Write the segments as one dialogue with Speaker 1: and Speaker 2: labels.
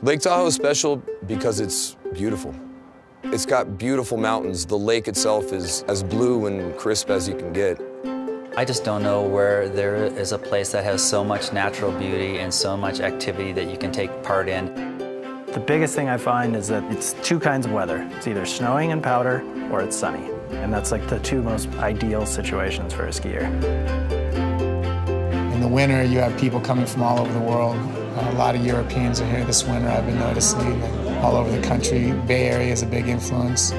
Speaker 1: Lake Tahoe is special because it's beautiful. It's got beautiful mountains. The lake itself is as blue and crisp as you can get.
Speaker 2: I just don't know where there is a place that has so much natural beauty and so much activity that you can take part in.
Speaker 3: The biggest thing I find is that it's two kinds of weather. It's either snowing and powder or it's sunny. And that's like the two most ideal situations for a skier.
Speaker 4: In the winter, you have people coming from all over the world. A lot of Europeans are here this winter, I've been noticing, and all over the country. Bay Area is a big influence.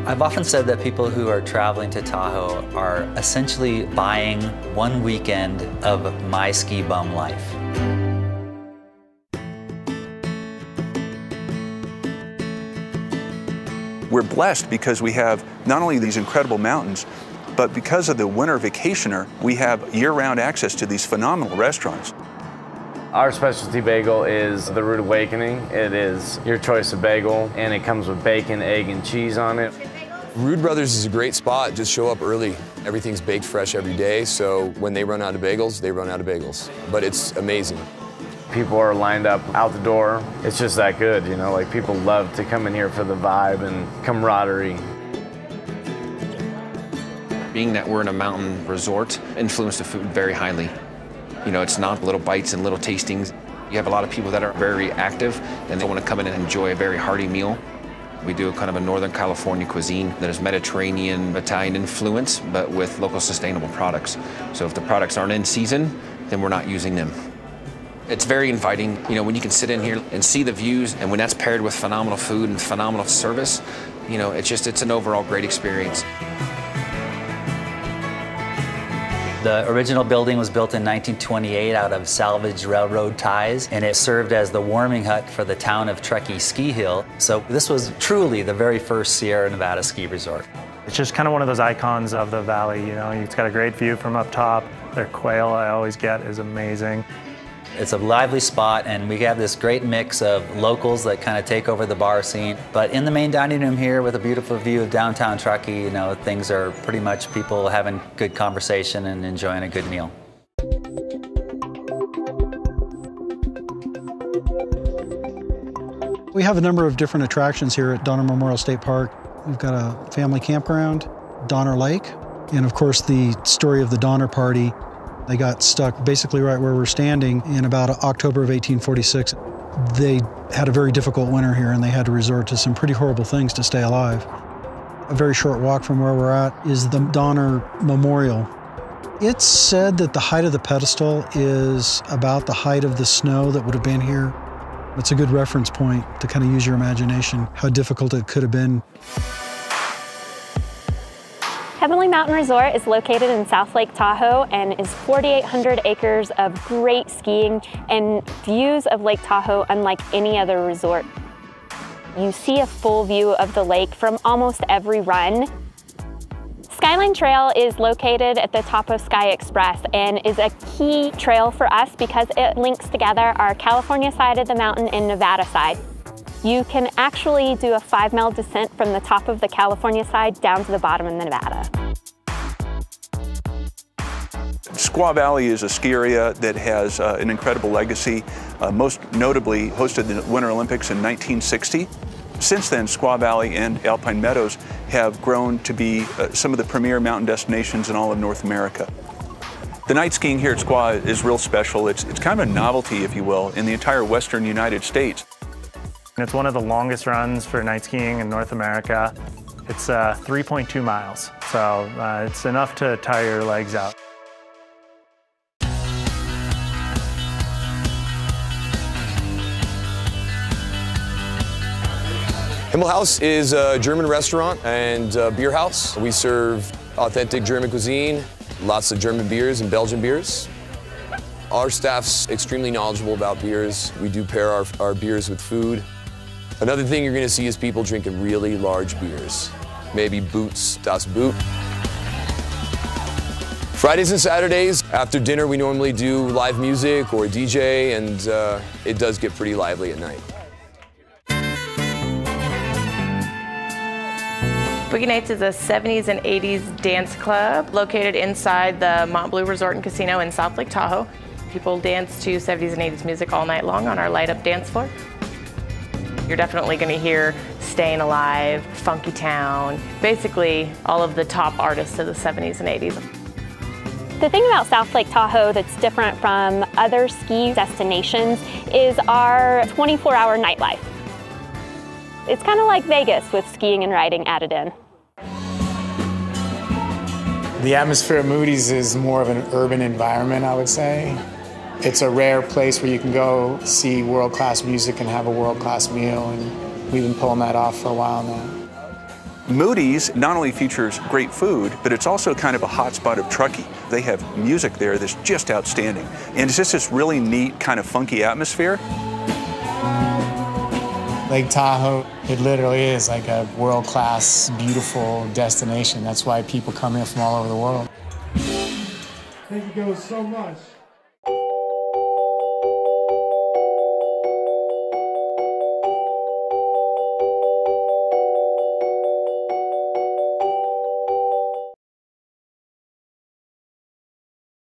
Speaker 2: I've often said that people who are traveling to Tahoe are essentially buying one weekend of my ski bum life.
Speaker 5: We're blessed because we have not only these incredible mountains, but because of the winter vacationer, we have year-round access to these phenomenal restaurants.
Speaker 6: Our specialty bagel is the Rude Awakening. It is your choice of bagel, and it comes with bacon, egg, and cheese on it.
Speaker 1: Rude Brothers is a great spot. Just show up early. Everything's baked fresh every day, so when they run out of bagels, they run out of bagels. But it's amazing.
Speaker 6: People are lined up out the door. It's just that good, you know, like people love to come in here for the vibe and camaraderie.
Speaker 7: Being that we're in a mountain resort influenced the food very highly. You know, it's not little bites and little tastings. You have a lot of people that are very active and they want to come in and enjoy a very hearty meal. We do a kind of a Northern California cuisine that is Mediterranean, Italian influence, but with local sustainable products. So if the products aren't in season, then we're not using them. It's very inviting, you know, when you can sit in here and see the views, and when that's paired with phenomenal food and phenomenal service, you know, it's an overall great experience.
Speaker 2: The original building was built in 1928 out of salvaged railroad ties, and it served as the warming hut for the town of Truckee Ski Hill. So this was truly the very first Sierra Nevada ski resort.
Speaker 3: It's just kind of one of those icons of the valley, you know. It's got a great view from up top. Their quail I always get is amazing.
Speaker 2: It's a lively spot, and we have this great mix of locals that kind of take over the bar scene. But in the main dining room here with a beautiful view of downtown Truckee, you know, things are pretty much people having good conversation and enjoying a good meal.
Speaker 8: We have a number of different attractions here at Donner Memorial State Park. We've got a family campground, Donner Lake, and of course the story of the Donner Party. They got stuck basically right where we're standing in about October of 1846. They had a very difficult winter here and they had to resort to some pretty horrible things to stay alive. A very short walk from where we're at is the Donner Memorial. It's said that the height of the pedestal is about the height of the snow that would have been here. It's a good reference point to kind of use your imagination, how difficult it could have been.
Speaker 9: Heavenly Mountain Resort is located in South Lake Tahoe and is 4,800 acres of great skiing and views of Lake Tahoe unlike any other resort. You see a full view of the lake from almost every run. Skyline Trail is located at the top of Sky Express and is a key trail for us because it links together our California side of the mountain and Nevada side. You can actually do a 5-mile descent from the top of the California side down to the bottom of the Nevada.
Speaker 5: Squaw Valley is a ski area that has an incredible legacy, most notably hosted the Winter Olympics in 1960. Since then, Squaw Valley and Alpine Meadows have grown to be some of the premier mountain destinations in all of North America. The night skiing here at Squaw is real special. It's kind of a novelty, if you will, in the entire western United States.
Speaker 3: It's one of the longest runs for night skiing in North America. It's 3.2 miles, so it's enough to tire your legs out.
Speaker 1: Himmelhaus is a German restaurant and beer house. We serve authentic German cuisine, lots of German beers and Belgian beers. Our staff's extremely knowledgeable about beers. We do pair our beers with food. Another thing you're gonna see is people drinking really large beers. Maybe Boots, Das Boot. Fridays and Saturdays, after dinner, we normally do live music or a DJ, and it does get pretty lively at night.
Speaker 10: Boogie Nights is a 70s and 80s dance club located inside the Mont Bleu Resort and Casino in South Lake Tahoe. If People dance to 70s and 80s music all night long on our light-up dance floor. You're definitely going to hear Staying Alive, Funky Town, basically all of the top artists of the 70s and 80s.
Speaker 9: The thing about South Lake Tahoe that's different from other ski destinations is our 24-hour nightlife. It's kind of like Vegas with skiing and riding added in.
Speaker 4: The atmosphere of Moody's is more of an urban environment, I would say. It's a rare place where you can go see world-class music and have a world-class meal, and we've been pulling that off for a while now.
Speaker 5: Moody's not only features great food, but it's also kind of a hotspot of Truckee. They have music there that's just outstanding. And it's just this really neat, kind of funky atmosphere.
Speaker 4: Lake Tahoe, it literally is like a world-class, beautiful destination. That's why people come here from all over the world.
Speaker 11: Thank you guys so much.